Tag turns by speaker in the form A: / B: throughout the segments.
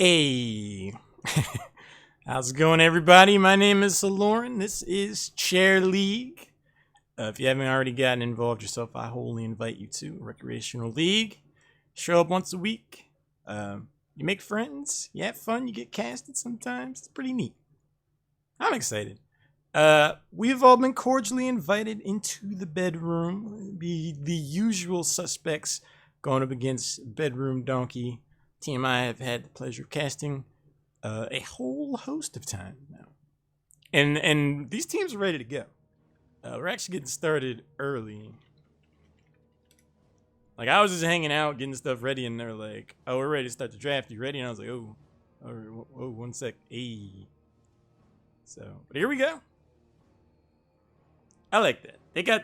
A: Hey, how's it going, everybody? My name is Lauren. This is Chair League. If you haven't already gotten involved yourself, I wholly invite you to Recreational League. Show up once a week. You make friends, you have fun, you get casted sometimes. It's pretty neat. I'm excited. We've all been cordially invited into the bedroom. The usual suspects going up against Bedroom Donkey. Team I have had the pleasure of casting a whole host of time now, and these teams are ready to go. We're actually getting started early. Like, I was just hanging out, getting stuff ready, and they're like, "Oh, we're ready to start the draft. You ready?" And I was like, "Oh, oh, 1 sec, hey." But here we go. I like that.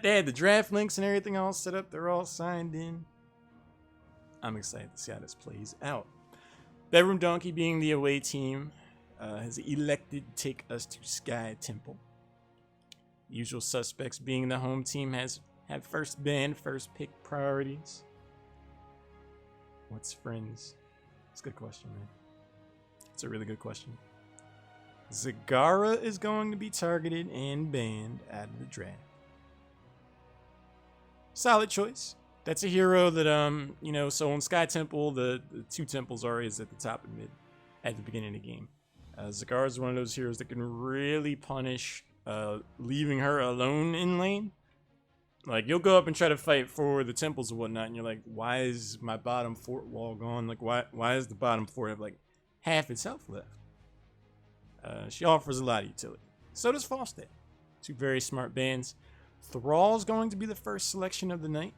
A: They had the draft links and everything all set up. They're all signed in. I'm excited to see how this plays out. Bedroom Donkey, being the away team, has elected to take us to Sky Temple. Usual suspects, being the home team, have first band, first pick priorities. What's friends? It's a good question, man. It's a really good question. Zagara is going to be targeted and banned out of the draft. Solid choice. That's a hero that, so on Sky Temple, the two temples are is at the top and mid at the beginning of the game. Zagara is one of those heroes that can really punish leaving her alone in lane. Like, you'll go up and try to fight for the temples and whatnot, and you're like, why is my bottom fort wall gone? Like, why is the bottom fort have like half its health left? She offers a lot of utility. So does Falstad. Two very smart bands. Thrall's going to be the first selection of the night.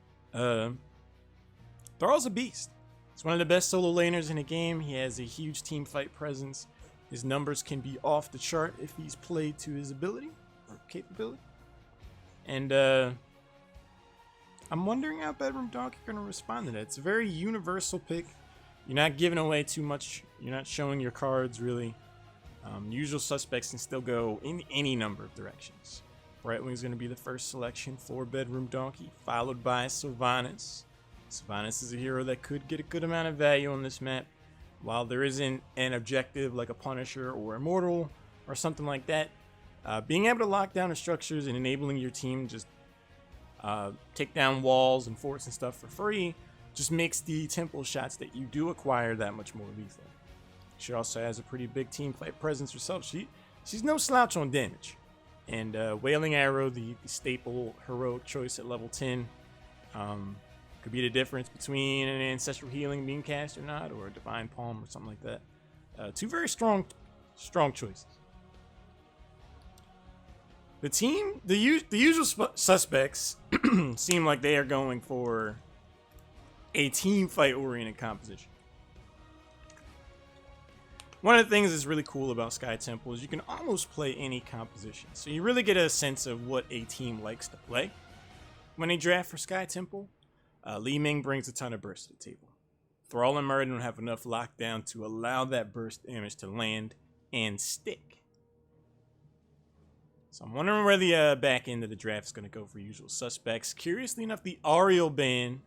A: Thrall's a beast. He's one of the best solo laners in the game. He has a huge team fight presence. His numbers can be off the chart if he's played to his ability or capability. And I'm wondering how Bedroom Donkey are going to respond to that. It's a very universal pick. You're not giving away too much. You're not showing your cards, really. Usual suspects can still go in any number of directions. Brightwing is going to be the first selection for Bedroom Donkey, followed by Sylvanas. Sylvanas is a hero that could get a good amount of value on this map. While there isn't an objective like a Punisher or Immortal or something like that, being able to lock down the structures and enabling your team just take down walls and forts and stuff for free just makes the tempo shots that you do acquire that much more lethal. She also has a pretty big team fight presence herself. She's no slouch on damage. And Wailing Arrow, the staple heroic choice at level 10, could be the difference between an Ancestral Healing being cast or not, or a Divine Palm or something like that. Two very strong choices. The team, the usual suspects seem like they are going for a team fight oriented composition. One of the things that's really cool about Sky Temple is you can almost play any composition. So you really get a sense of what a team likes to play. When they draft for Sky Temple, Li Ming brings a ton of burst to the table. Thrall and Muradin don't have enough lockdown to allow that burst damage to land and stick. So I'm wondering where the back end of the draft is going to go for usual suspects. Curiously enough, the Ariel ban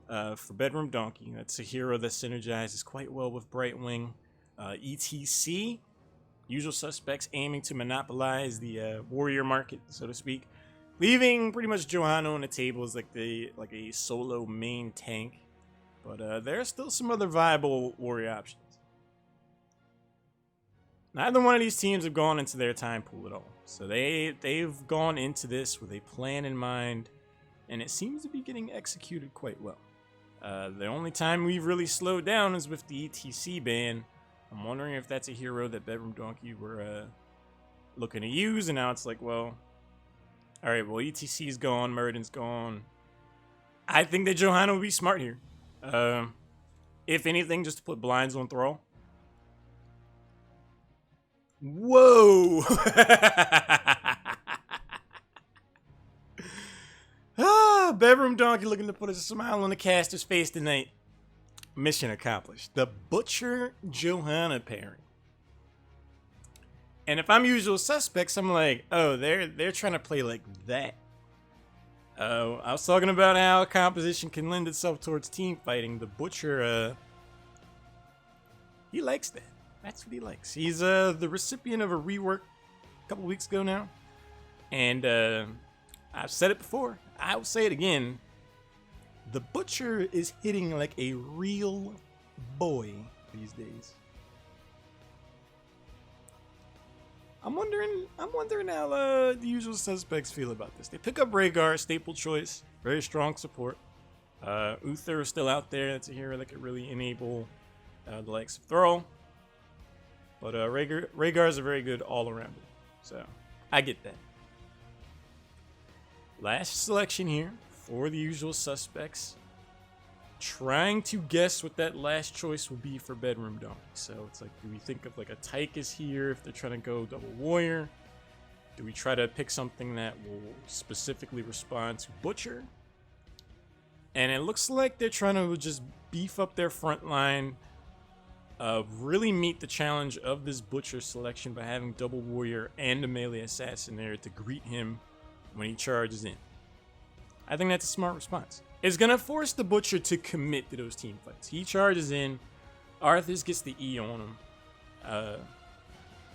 A: for Bedroom Donkey. That's a hero that synergizes quite well with Brightwing. ETC, usual suspects aiming to monopolize the warrior market, so to speak, leaving pretty much Johanna on the table as like a solo main tank. But there are still some other viable warrior options. Neither one of these teams have gone into their time pool at all, so they've gone into this with a plan in mind, and it seems to be getting executed quite well. The only time we've really slowed down is with the ETC ban. I'm wondering if that's a hero that Bedroom Donkey were looking to use, and now it's like, well, alright, well, ETC's gone, Muradin's gone. I think that Johanna would be smart here. If anything, just to put blinds on Thrall. Whoa! Bedroom Donkey looking to put a smile on the caster's face tonight. Mission accomplished. The Butcher Johanna pairing. And if I'm usual suspects, I'm like, oh, they're trying to play like that. Oh, I was talking about how composition can lend itself towards team fighting. The Butcher, he likes that. That's what he likes. He's the recipient of a rework a couple weeks ago now. And I've said it before. I'll say it again. The Butcher is hitting like a real boy these days. I'm wondering how the usual suspects feel about this. They pick up Rhaegar, staple choice, very strong support. Uther is still out there. That's a hero that could really enable the likes of Thrall. But Rhaegar is a very good all-arounder. So, I get that. Last selection here for the usual suspects. Trying to guess what that last choice will be for Bedroom Donkey. So it's like, do we think of like a Tychus here if they're trying to go double warrior? Do we try to pick something that will specifically respond to Butcher? And it looks like they're trying to just beef up their front line. Really meet the challenge of this Butcher selection by having double warrior and a melee assassin there to greet him when he charges in. I think that's a smart response. It's going to force the Butcher to commit to those team fights. He charges in. Arthas gets the E on him.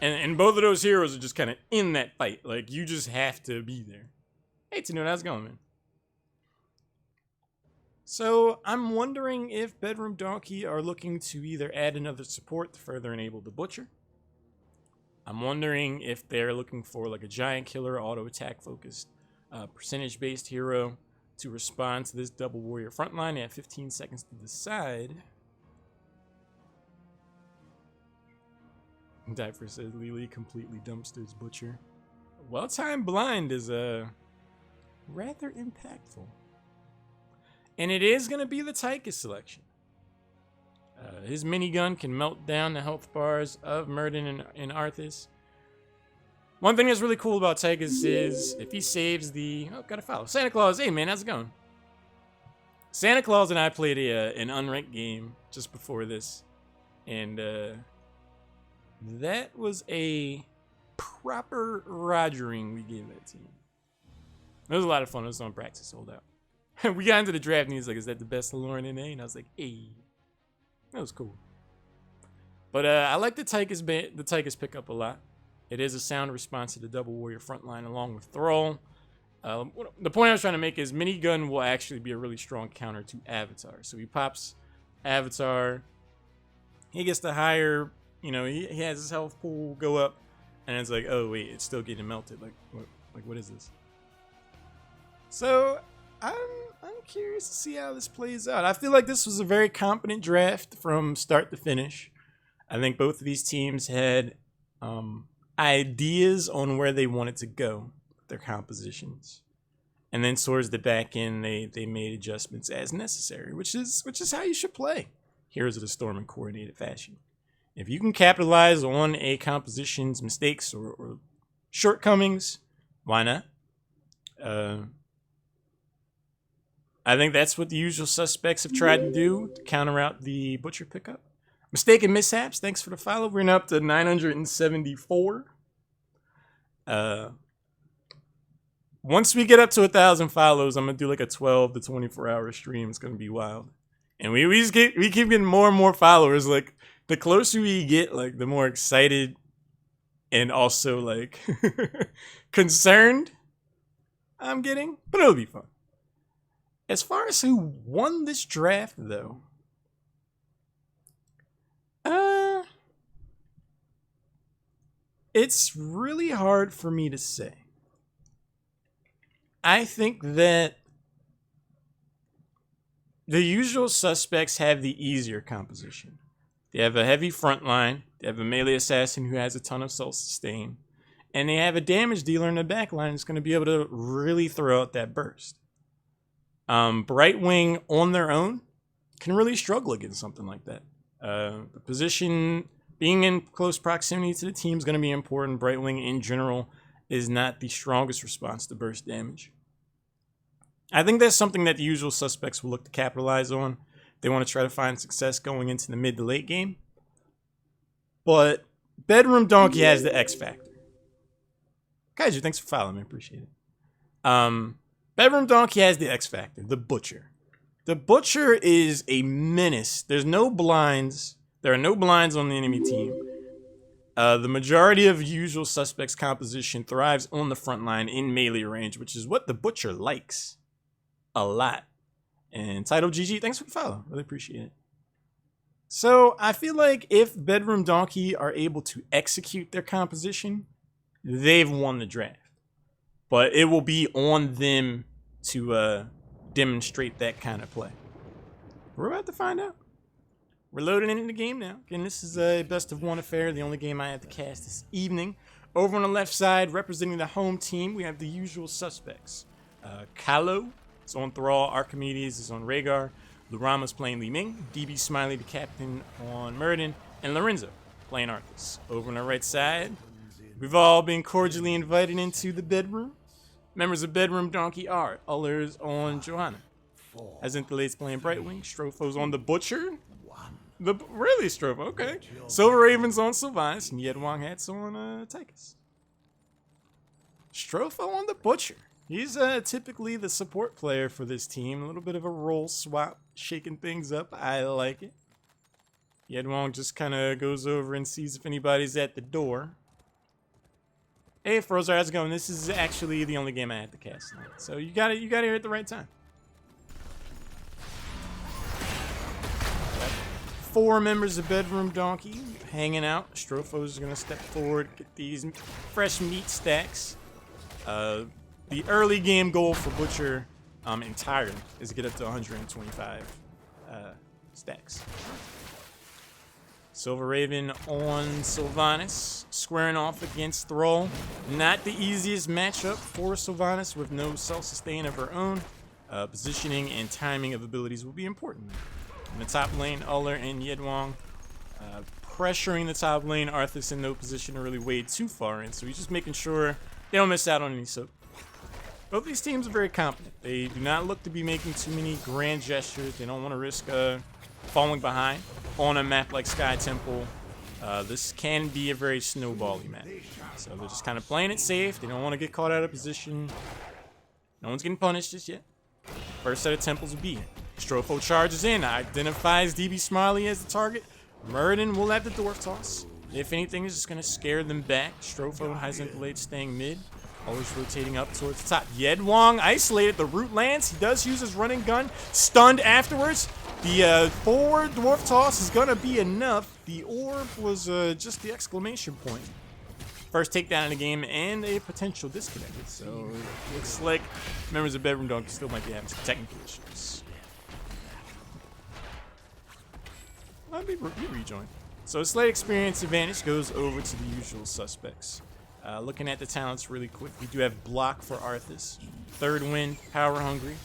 A: And both of those heroes are just kind of in that fight. Like, you just have to be there. Hey, Tanu, how's it going, man? So, I'm wondering if Bedroom Donkey are looking to either add another support to further enable the Butcher. I'm wondering if they're looking for like a giant killer, auto attack focused, percentage based hero to respond to this double warrior frontline. They have 15 seconds to decide. Diver says Lily completely dumpsters Butcher. Well-timed blind is rather impactful. And it is going to be the Tychus selection. His minigun can melt down the health bars of Muradin and Arthas. One thing that's really cool about Tychus is if he saves the... Oh, gotta follow. Santa Claus, hey man, how's it going? Santa Claus and I played an unranked game just before this. And that was a proper rogering we gave that team. It was a lot of fun. It was on practice, sold out. We got into the draft and he was like, is that the best Lauren NA? And I was like, hey. That was cool. But I like the Tychus pickup a lot. It is a sound response to the double warrior frontline along with Thrall. The point I was trying to make is Minigun will actually be a really strong counter to Avatar. So he pops Avatar. He gets the higher, he has his health pool go up. And it's like, oh, wait, it's still getting melted. What is this? So I'm curious to see how this plays out. I feel like this was a very competent draft from start to finish. I think both of these teams had ideas on where they wanted to go with their compositions, and then towards the back end, they made adjustments as necessary, which is how you should play Heroes of the Storm in coordinated fashion. If you can capitalize on a composition's mistakes or shortcomings, why not? I think that's what the usual suspects have tried to do to counter out the Butcher pickup. Mistaken Mishaps, thanks for the follow. We're up to 974. Once we get up to 1,000 follows, I'm gonna do like a 12 to 24 hour stream. It's gonna be wild, and we keep getting more and more followers. Like the closer we get, like the more excited and also like concerned I'm getting. But it'll be fun. As far as who won this draft, though, it's really hard for me to say. I think that the usual suspects have the easier composition. They have a heavy front line, they have a melee assassin who has a ton of self-sustain, and they have a damage dealer in the back line that's going to be able to really throw out that burst. Brightwing on their own can really struggle against something like that. The position, being in close proximity to the team, is going to be important. Brightwing in general is not the strongest response to burst damage. I think that's something that the usual suspects will look to capitalize on. They want to try to find success going into the mid to late game. But Bedroom Donkey has the X factor. Kaiju, thanks for following me. Appreciate it. Bedroom Donkey has the X factor, the Butcher. The Butcher is a menace. There's no blinds. There are no blinds on the enemy team. The majority of usual suspects' composition thrives on the front line in melee range, which is what the Butcher likes a lot. And Title GG, thanks for the follow. Really appreciate it. So I feel like if Bedroom Donkey are able to execute their composition, they've won the draft. But it will be on them to demonstrate that kind of play. We're about to find out. We're loading into the game now. Again, this is a best of one affair, the only game I have to cast this evening. Over on the left side, representing the home team, we have the usual suspects. Kalo is on Thrall, Archimedes is on Rhaegar, Lurama's playing Li Ming, DB Smiley, the captain, on Muradin, and Lorenzo playing Arthas. Over on the right side, we've all been cordially invited into the bedroom. Members of Bedroom Donkey are Ullers on Johanna, Azinthilate's playing Brightwing, Strofo's on the Butcher. Really Strofo, okay. Silver Raven's on Sylvanas, and Yedwang Hat's on Tychus. Strofo on the Butcher. He's typically the support player for this team. A little bit of a role swap, shaking things up. I like it. Yedwang just kind of goes over and sees if anybody's at the door. Hey, Frozar, how's it going? This is actually the only game I had to cast tonight, so you got it here at the right time. 4 members of Bedroom Donkey hanging out. Strofo's gonna step forward, get these fresh meat stacks. The early game goal for Butcher entirely is to get up to 125 stacks. Silver Raven on Sylvanas, squaring off against Thrall. Not the easiest matchup for Sylvanas with no self-sustain of her own. Positioning and timing of abilities will be important. In the top lane, Uller and Yedwang pressuring the top lane. Arthas in no position to really wade too far in, so he's just making sure they don't miss out on any soak. Both these teams are very competent. They do not look to be making too many grand gestures. They don't want to risk falling behind on a map like Sky Temple. This can be a very snowbally map, so they're just kind of playing it safe. They don't want to get caught out of position. No one's getting punished just yet. First set of temples will be. Strofo charges in, identifies DB Smiley as the target, Muradin will have the Dwarf Toss. If anything, is just going to scare them back. Strofo, Hyzantha Blade staying mid. Always rotating up towards the top. Yedwong isolated. The root lands. He does use his running gun. Stunned afterwards. The forward Dwarf Toss is going to be enough. The orb was just the exclamation point. First takedown in the game and a potential disconnected. So it looks like members of Bedroom Donkey still might be having some technical issues. Let me rejoin. So Slate Experience Advantage goes over to the usual suspects. Looking at the talents really quick, we do have Block for Arthas, Third Wind, Power Hungry,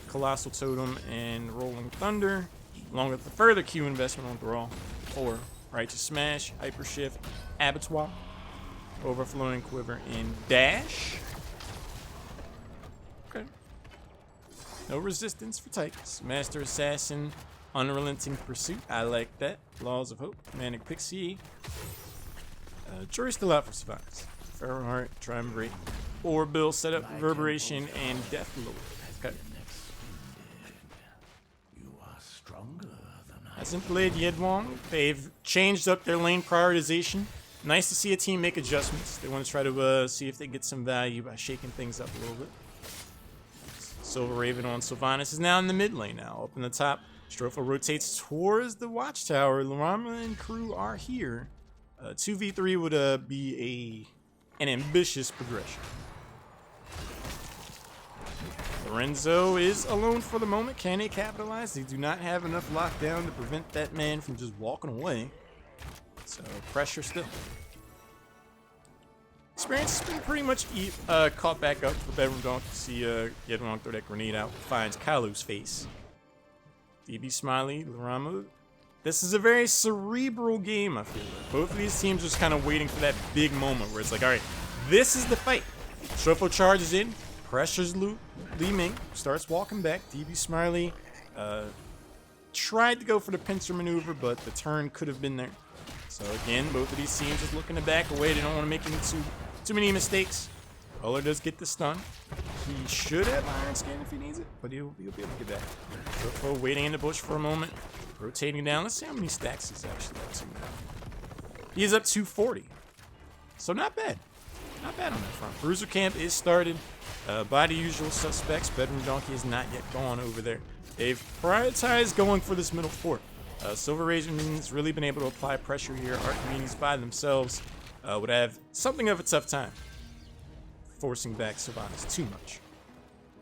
A: Colossal Totem, and Rolling Thunder, along with the further Q investment on Thrall, 4, Righteous Smash, Hyper Shift, Abattoir, Overflowing Quiver, and Dash. Okay. No resistance for Tychus. Master Assassin, Unrelenting Pursuit, I like that. Laws of Hope, Manic Pixie. Jury's still out for Savants. Pharaoh Heart, Triumvirate, Orbill, Setup, Reverberation, and Deathlord. Okay. Hyzantha Blade, Yedwong, they've changed up their lane prioritization. Nice to see a team make adjustments. They want to try to see if they get some value by shaking things up a little bit. Silver Raven on Sylvanas is now in the mid lane now. Up in the top, Strofo rotates towards the Watchtower. Laramma and crew are here. 2v3 would be an ambitious progression. Lorenzo is alone for the moment. Can they capitalize? They do not have enough lockdown to prevent that man from just walking away. So pressure still. Experience has been pretty much caught back up for Bedroom Donkey. See Yedwong throw that grenade out. Finds Kalu's face. DB Smiley, Laramma. This is a very cerebral game, I feel like. Both of these teams are just kind of waiting for that big moment where it's like, all right, this is the fight. Strofo charges in, pressures Li Ming, starts walking back. DB Smiley tried to go for the pincer maneuver, but the turn could have been there. So again, both of these teams just looking to back away. They don't want to make any too many mistakes. Uller does get the stun. He should have Iron Skin if he needs it, but he'll be able to get that. Strofo waiting in the bush for a moment. Rotating down. Let's see how many stacks he's actually up to now. He is up to 40. So not bad. Not bad on that front. Bruiser Camp is started by the usual suspects. Bedroom Donkey is not yet gone over there. They've prioritized going for this middle fort. Silver Raven's really been able to apply pressure here. Archimedes by themselves would have something of a tough time forcing back Sylvanas too much.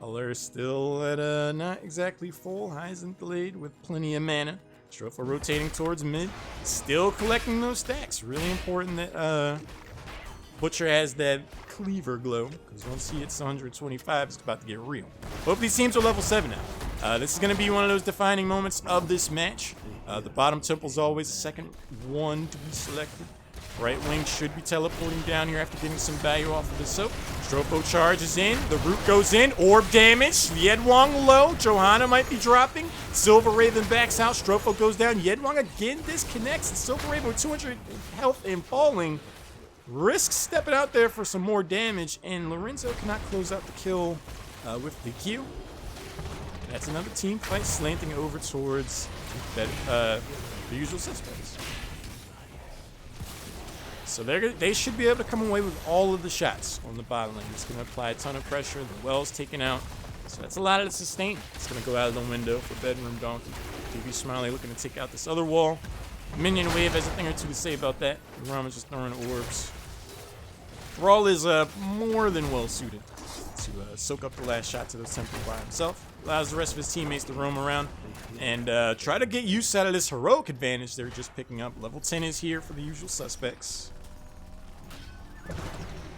A: Uller still at not exactly full. Hyzantha Blade with plenty of mana. Strofo rotating towards mid. Still collecting those stacks. Really important that Butcher has that cleaver glow, because once he hits 125, it's about to get real. Both these teams are level 7 now. This is going to be one of those defining moments of this match. The bottom temple is always the second one to be selected. Right wing should be teleporting down here after getting some value off of the soap. Strofo charges in. The root goes in. Orb damage. Yedwong low. Johanna might be dropping. Silver Raven backs out. Strofo goes down. Yedwong again disconnects. And Silver Raven with 200 health and falling risks stepping out there for some more damage. And Lorenzo cannot close out the kill with the Q. That's another team fight slanting over towards the usual suspects. So they should be able to come away with all of the shots on the bottom lane. It's going to apply a ton of pressure. The well's taken out. So that's a lot of the sustain. It's going to go out of the window for Bedroom Donkey. DB Smiley looking to take out this other wall. Minion Wave has a thing or two to say about that. Rama's just throwing orbs. Thrall is more than well suited to soak up the last shot to those temples by himself. Allows the rest of his teammates to roam around and try to get use out of this heroic advantage they're just picking up. Level 10 is here for the usual suspects.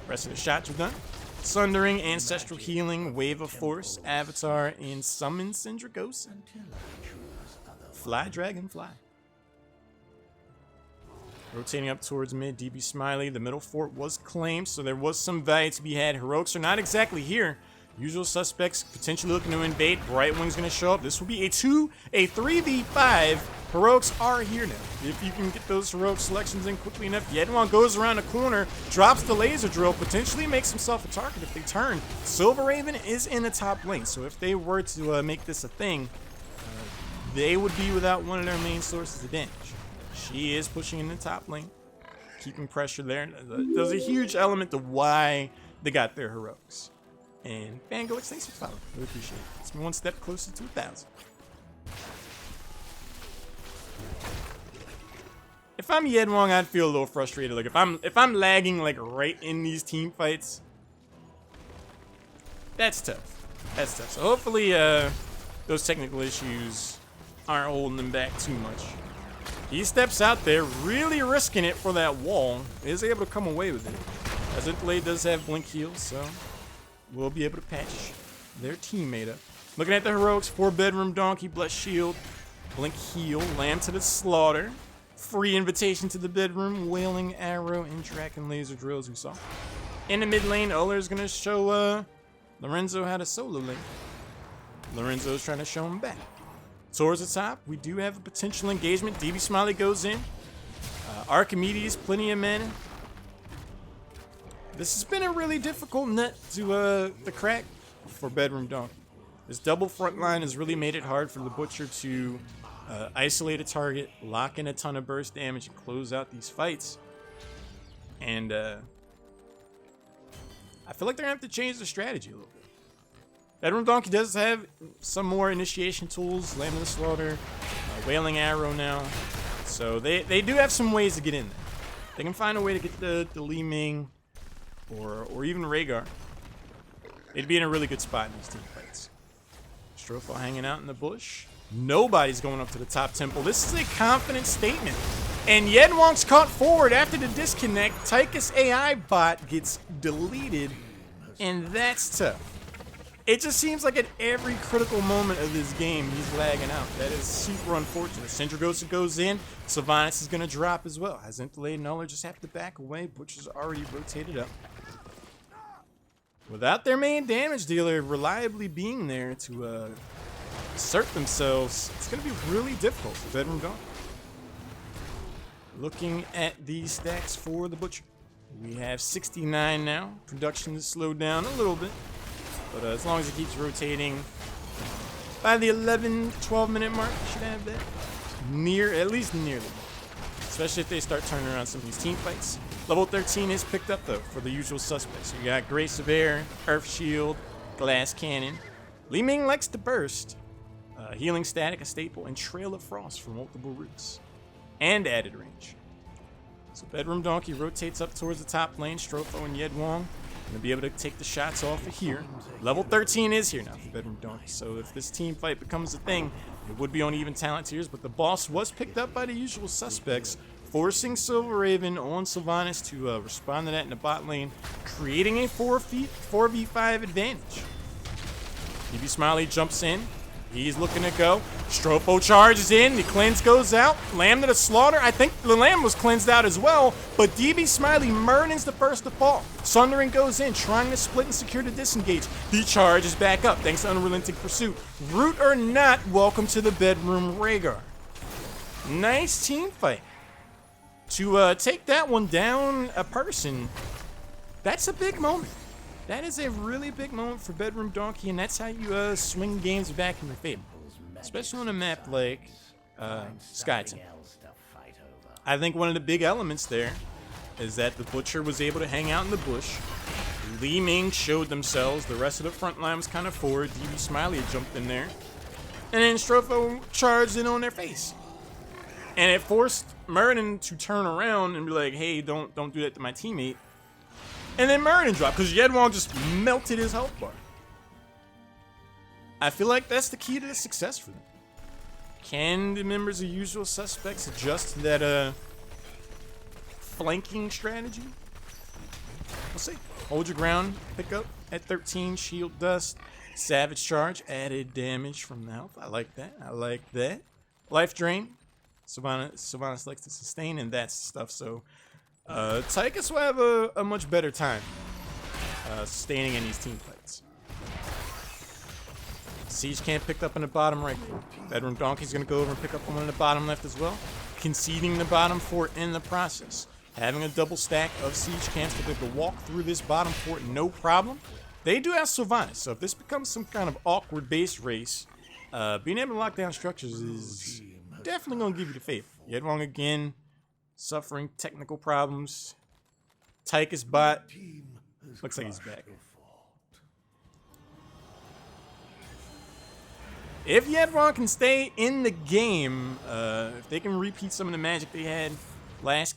A: Rest of the shots are done. Sundering, Ancestral Healing, Wave of Force, Avatar, and Summon Syndragosa. Fly, Dragon, fly. Rotating up towards mid, DB Smiley. The middle fort was claimed, so there was some value to be had. Heroics are not exactly here. Usual suspects potentially looking to invade. Brightwing's going to show up. This will be a 3v5. Heroics are here now. If you can get those heroic selections in quickly enough. Yedwong goes around the corner, drops the laser drill, potentially makes himself a target if they turn. Silver Raven is in the top lane, so if they were to make this a thing, they would be without one of their main sources of damage. She is pushing in the top lane, keeping pressure there. There's a huge element to why they got their heroics. And Fangolix, thanks for following. Really appreciate it. It's one step closer to 1,000. If I'm Yedwong, I'd feel a little frustrated. Like if I'm lagging like right in these team fights, that's tough. That's tough. So hopefully those technical issues aren't holding him back too much. He steps out there, really risking it for that wall. Is able to come away with it. As Blade does have blink heals, so we'll be able to patch their teammate up. Looking at the heroics, 4-bedroom donkey, bless shield, blink heal, lamb to the slaughter, free invitation to the bedroom, wailing arrow, and Draken laser drills we saw. In the mid lane, Uller is gonna show Lorenzo how to solo lane. Lorenzo's trying to show him back. Towards the top, we do have a potential engagement. DB Smiley goes in. Archimedes, plenty of mana. This has been a really difficult nut to crack for Bedroom Donkey. This double front line has really made it hard for the Butcher to isolate a target, lock in a ton of burst damage, and close out these fights. And I feel like they're gonna have to change the strategy a little bit. Bedroom Donkey does have some more initiation tools, Lamb of the Slaughter, Wailing Arrow now. So they do have some ways to get in there. They can find a way to get the Li Ming or even Rhaegar. They'd be in a really good spot in these team fights. Strofo hanging out in the bush. Nobody's going up to the top temple. This is a confident statement. And Yedwong's caught forward after the disconnect. Tychus AI bot gets deleted, and that's tough. It just seems like at every critical moment of this game, he's lagging out. That is super unfortunate. Syndragosa goes in. Sylvanas is going to drop as well. Azenthlade and Uller just have to back away. Butcher's already rotated up. Without their main damage dealer reliably being there to assert themselves, it's going to be really difficult for Bedroom Donkey. Looking at these stacks for the Butcher. We have 69 now. Production has slowed down a little bit. But as long as it keeps rotating, by the 11-12 minute mark, you should have that at least nearly. Especially if they start turning around some of these team fights. Level 13 is picked up though for the usual suspects. You got Grace of Air, Earth Shield, Glass Cannon. Li Ming likes to burst. Healing Static, a staple, and Trail of Frost for multiple routes. And added range. So Bedroom Donkey rotates up towards the top lane. Strofo and Yedwong gonna be able to take the shots off of here. Level 13 is here now for Bedroom Donkey. So if this team fight becomes a thing, it would be on even talent tiers. But the boss was picked up by the usual suspects, forcing Silver Raven on Sylvanas to respond to that in the bot lane, creating a 4v5 advantage. DB Smiley jumps in. He's looking to go. Strofo charges in. The cleanse goes out. Lamb to the slaughter. I think the Lamb was cleansed out as well. But DB Smiley Merlin's the first to fall. Sundering goes in, trying to split and secure the disengage. He charges back up thanks to Unrelenting Pursuit. Root or not, welcome to the Bedroom Rhaegar. Nice team fight. To take that one down a person, that's a big moment. That is a really big moment for Bedroom Donkey, and that's how you swing games back in your favor. Especially on a map like Skyton. I think one of the big elements there is that the Butcher was able to hang out in the bush. Li Ming showed themselves. The rest of the front line was kind of forward. DB Smiley had jumped in there. And then Strofo charged in on their face. And it forced Muradin to turn around and be like, hey, don't do that to my teammate. And then Muradin dropped because Yedwong just melted his health bar. I feel like that's the key to the success for them. Can the members of Usual Suspects adjust to that flanking strategy? We'll see. Hold your ground, pick up at 13, shield dust, savage charge, added damage from the health. I like that. I like that. Life drain. Sylvanas likes to sustain, and that's stuff. So Tychus will have a much better time sustaining in these team fights. Siege Camp picked up in the bottom right. Bedroom Donkey's going to go over and pick up one in the bottom left as well. Conceding the bottom fort in the process. Having a double stack of Siege Camps to be able to walk through this bottom fort no problem. They do have Sylvanas, so if this becomes some kind of awkward base race, being able to lock down structures is definitely going to give you the favor. Yedwong again, suffering technical problems. Tychus bot. Looks like he's back. If Yedwong can stay in the game, if they can repeat some of the magic they had last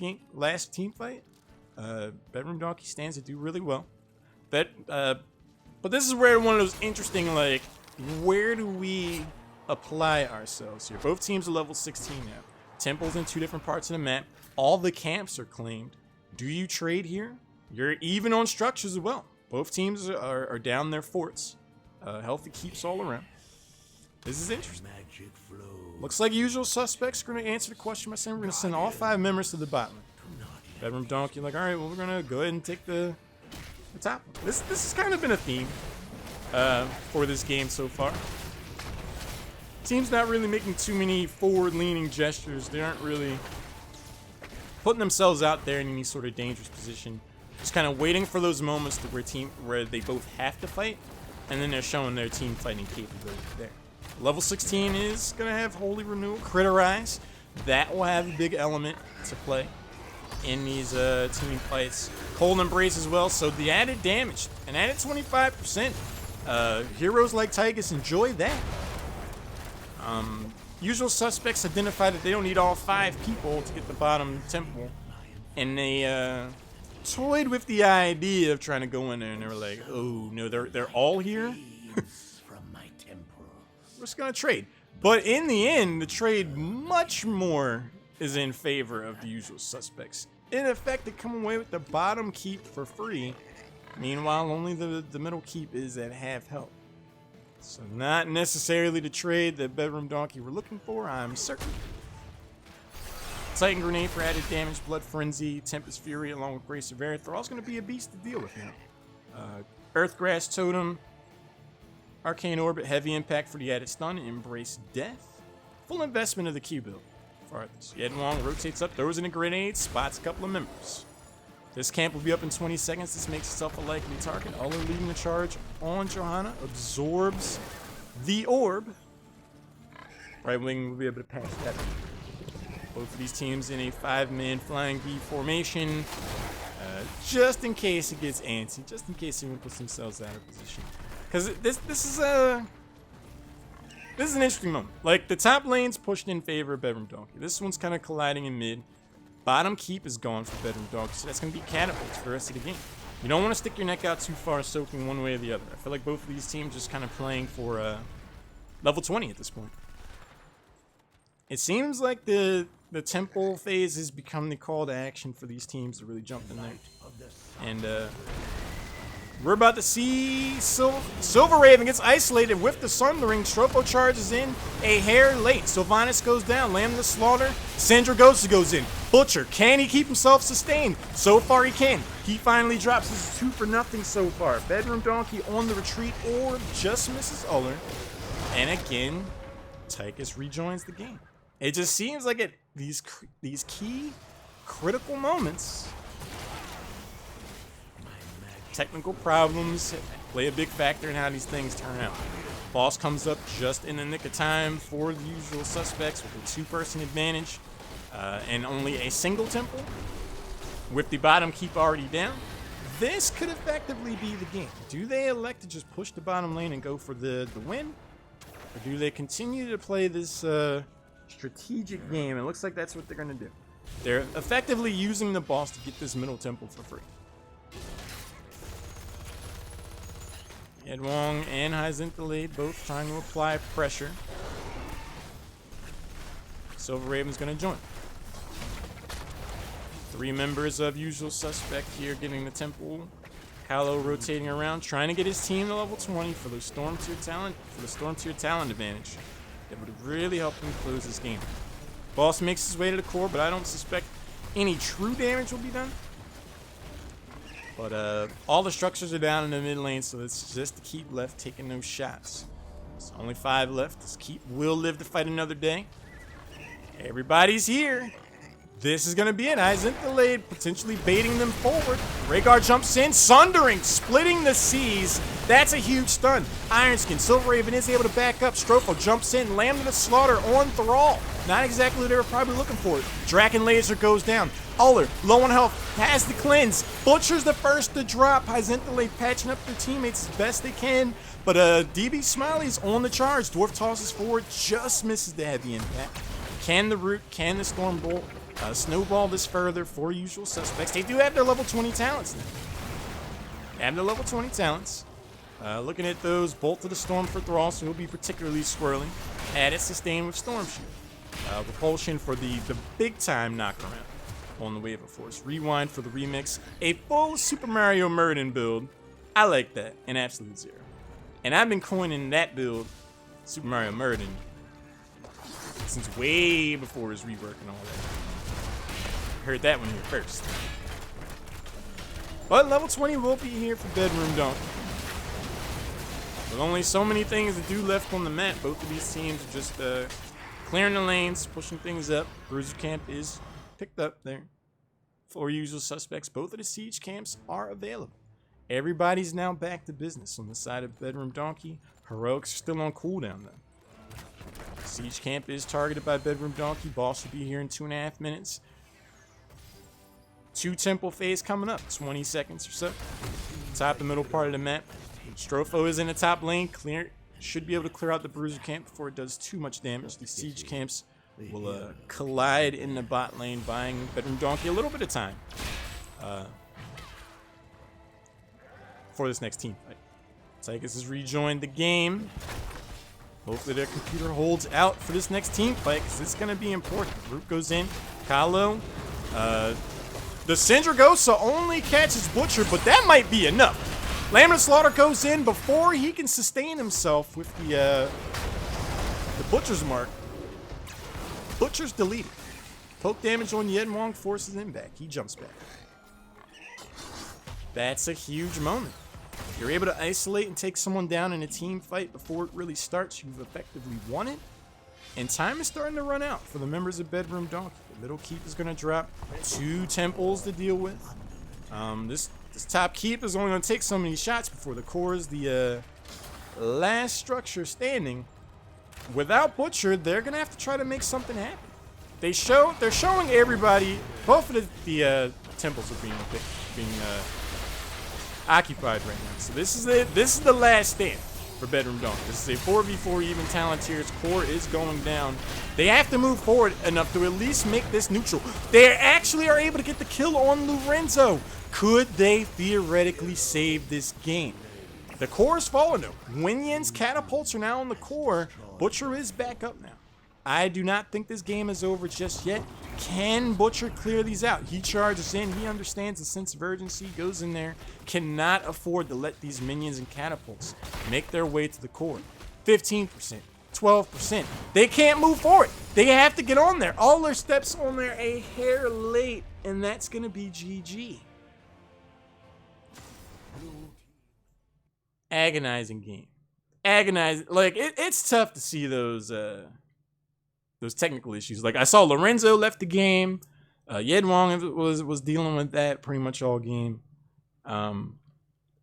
A: team fight, Bedroom Donkey stands to do really well. But this is where one of those interesting, like, where do we apply ourselves here? Both teams are level 16 now. Temples in 2 different parts of the map. All the camps are claimed. Do you trade here? You're even on structures as well. Both teams are down their forts. Healthy keeps all around. This is interesting. Looks like Usual Suspects are going to answer the question by saying we're going to send all 5 members to the bottom. Bedroom Donkey like, all right, well, we're going to go ahead and take the top one. This has kind of been a theme for this game so far. Teams not really making too many forward-leaning gestures. They aren't really putting themselves out there in any sort of dangerous position. Just kind of waiting for those moments where they both have to fight, and then they're showing their team fighting capability there. Level 16 is going to have Holy Renewal, Critterize. That will have a big element to play in these team fights. Cold Embrace as well, so the added damage, an added 25%. Heroes like Tychus enjoy that. Usual Suspects identified that they don't need all 5 people to get the bottom temple, and they toyed with the idea of trying to go in there, and they were like, "Oh no, they're all here. We're just gonna trade." But in the end, the trade much more is in favor of the Usual Suspects. In effect, they come away with the bottom keep for free. Meanwhile, only the middle keep is at half health. So not necessarily the trade that Bedroom Donkey were looking for, I'm certain. Titan Grenade for added damage, Blood Frenzy, Tempest Fury along with Brace of Aerith are all going to be a beast to deal with now. Earthgrass Totem, Arcane Orbit, Heavy Impact for the added stun, Embrace Death. Full investment of the Q build for Arthas. Yedwong rotates up, throws in a grenade, spots a couple of members. This camp will be up in 20 seconds. This makes itself a likely target. Ullr leading the charge on Johanna. Absorbs the orb. Right wing will be able to pass that. Both of these teams in a 5-man flying V formation. Just in case it gets antsy. Just in case anyone puts themselves out of position. Because this is an interesting moment. Like, the top lane's pushed in favor of Bedroom Donkey. This one's kind of colliding in mid. Bottom keep is gone for Bedroom Donkey, so that's going to be catapults for the rest of the game. You don't want to stick your neck out too far soaking one way or the other. I feel like both of these teams just kind of playing for level 20 at this point. It seems like the temple phase has become the call to action for these teams to really jump in there. And we're about to see Silver Raven gets isolated with the Sundering. Stropo charges in a hair late. Sylvanas goes down. Lamb the Slaughter. Sandragosa goes in. Butcher, can he keep himself sustained? So far he can. He finally drops. This is 2 for nothing so far. Bedroom Donkey on the retreat or just misses Ullr. And again, Tychus rejoins the game. It just seems like at these key critical moments, technical problems play a big factor in how these things turn out. Boss comes up just in the nick of time for the Usual Suspects with a 2-person advantage and only a single temple with the bottom keep already down. This could effectively be the game. Do they elect to just push the bottom lane and go for the win? Or do they continue to play this strategic game? It looks like that's what they're going to do. They're effectively using the boss to get this middle temple for free. Yedwong and Hyzinthalade both trying to apply pressure. Silver Raven's going to join. 3 members of Usual Suspect here getting the temple. Hallow rotating around, trying to get his team to level 20 for the Storm Tier talent, advantage. That would really help him close this game. Boss makes his way to the core, but I don't suspect any true damage will be done. But all the structures are down in the mid lane, so it's just the keep left taking those shots. There's only 5 left. This keep will live to fight another day. Everybody's here. This is going to be it. Hyzinthalade potentially baiting them forward. Rhaegar jumps in, sundering, splitting the seas. That's a huge stun. Ironskin, Silver Raven is able to back up. Strofo jumps in, Lambda to Slaughter on Thrall. Not exactly what they were probably looking for. Draken Laser goes down. Uller, low on health, has the cleanse. Butcher's the first to drop. Hyzenthalate patching up their teammates as best they can. But DB Smiley's on the charge. Dwarf tosses forward, just misses the heavy impact. Can the Root, can the Stormbolt snowball this further for Usual Suspects? They do have their level 20 talents now. They have their level 20 talents. Looking at those, Bolt to the Storm for Thrall, so he'll be particularly swirling. Added Sustain with Storm Shield. Repulsion for the big time knockaround on the Wave of Force. Rewind for the remix. A full Super Mario Murden build. I like that in Absolute Zero. And I've been coining that build, Super Mario Murden, since way before his rework and all that. Heard that one here first. But level 20 will be here for Bedroom Donkey. With only so many things to do left on the map, both of these teams are just clearing the lanes, pushing things up. Bruiser Camp is picked up there. For Usual Suspects, both of the siege camps are available. Everybody's now back to business on the side of Bedroom Donkey. Heroics are still on cooldown though. Siege camp is targeted by Bedroom Donkey. Boss will be here in 2.5 minutes. 2 temple phase coming up, 20 seconds or so. Top the middle part of the map. Strofo is in the top lane. Should be able to clear out the Bruiser camp before it does too much damage. The siege camps will collide in the bot lane, buying Bedroom Donkey a little bit of time for this next team fight. Tychus has rejoined the game. Hopefully their computer holds out for this next team fight, because it's going to be important. Root goes in. Kalo. The Syndragosa only catches Butcher, but that might be enough. Lambda Slaughter goes in before he can sustain himself with the Butcher's mark. Butcher's deleted. Poke damage on Yen Wong forces him back. He jumps back. That's a huge moment. You're able to isolate and take someone down in a team fight before it really starts. You've effectively won it. And time is starting to run out for the members of Bedroom Donkey. The middle keep is going to drop 2 temples to deal with. This top keep is only going to take so many shots before the core is the last structure standing. Without Butcher, they're going to have to try to make something happen. They're showing everybody, both of the temples are being occupied right now. So this is the last stand for Bedroom Donkey. This is a 4v4 even talent tiers. Core is going down. They have to move forward enough to at least make this neutral. They actually are able to get the kill on Lorenzo. Could they theoretically save this game? The core is falling though. Winyan's catapults are now on the core. Butcher is back up now. I do not think this game is over just yet. Can Butcher clear these out? He charges in. He understands the sense of urgency. Goes in there. Cannot afford to let these minions and catapults make their way to the core. 15%. 12%. They can't move forward. They have to get on there. All their steps on there a hair late. And that's going to be GG. Agonizing game. Agonizing. Like, it's tough to see those technical issues. Like, I saw Lorenzo left the game. Yen Wong was dealing with that pretty much all game.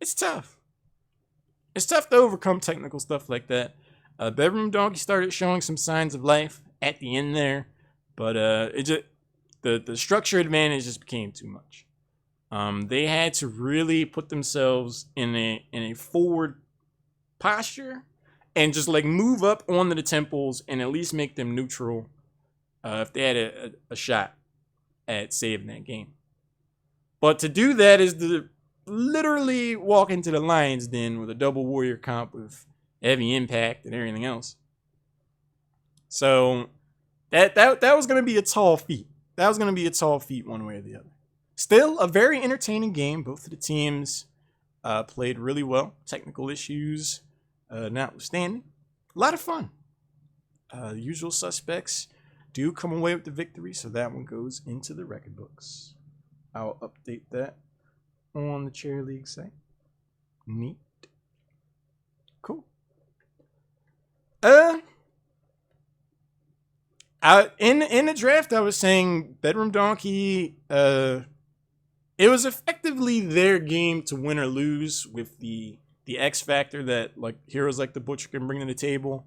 A: It's tough. It's tough to overcome technical stuff like that. Bedroom Donkey started showing some signs of life at the end there, but the structure advantage just became too much. They had to really put themselves in a forward posture and just like move up onto the temples and at least make them neutral if they had a shot at saving that game. But to do that is to literally walk into the Lion's Den with a double warrior comp with heavy impact and everything else. So that was going to be a tall feat. That was going to be a tall feat one way or the other. Still a very entertaining game. Both of the teams played really well. Technical issues notwithstanding. A lot of fun. The Usual Suspects do come away with the victory, so that one goes into the record books. I'll update that on the Chair League site. Neat. Cool. In the draft, I was saying Bedroom Donkey it was effectively their game to win or lose, with the X factor that like heroes like the Butcher can bring to the table.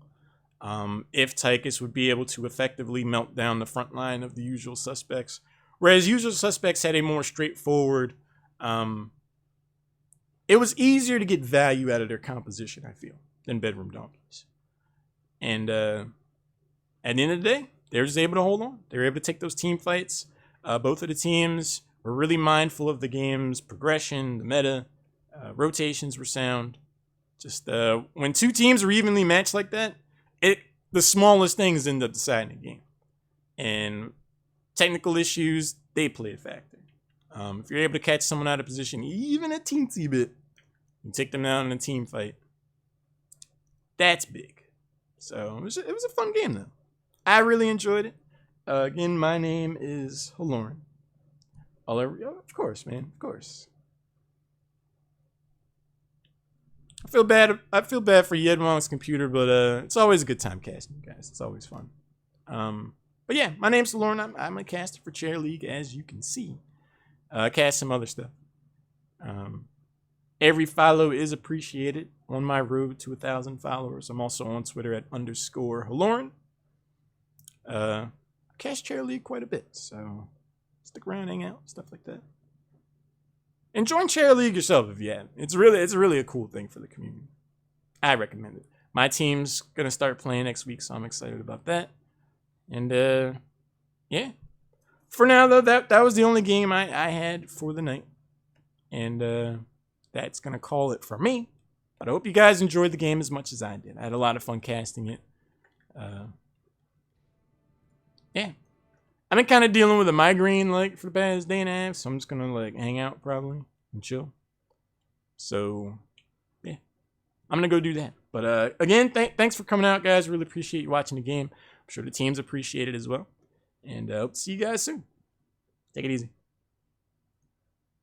A: If Tychus would be able to effectively melt down the front line of the Usual Suspects, whereas Usual Suspects had a more straightforward. It was easier to get value out of their composition, I feel, than Bedroom Donkeys. And at the end of the day, they were just able to hold on. They were able to take those team fights. Both of the teams were really mindful of the game's progression, the meta. Rotations were sound. Just when two teams were evenly matched like that, the smallest things end up deciding the game. And technical issues, they play a factor. If you're able to catch someone out of position, even a teensy bit, and take them down in a team fight, that's big. So it was a fun game, though. I really enjoyed it. Again, my name is Haloran. Of course, man. Of course. I feel bad for Yedwong's computer, but it's always a good time casting, guys. It's always fun. But yeah, my name's Haloran. I'm a caster for Chair League, as you can see. Cast some other stuff. Every follow is appreciated on my road to 1,000 followers. I'm also on Twitter at _Haloran. I cast Chair League quite a bit, so stick around, hang out, stuff like that. And join Chair League yourself if you haven't. It's really a cool thing for the community. I recommend it. My team's gonna start playing next week, so I'm excited about that. And yeah. For now though, that was the only game I had for the night. And that's gonna call it for me. But I hope you guys enjoyed the game as much as I did. I had a lot of fun casting it. Yeah. I've been kind of dealing with a migraine like for the past day and a half, so I'm just gonna like hang out probably and chill. So yeah, I'm gonna go do that. But again, thanks for coming out, guys. Really appreciate you watching the game. I'm sure the teams appreciate it as well. And hope to see you guys soon. Take it easy.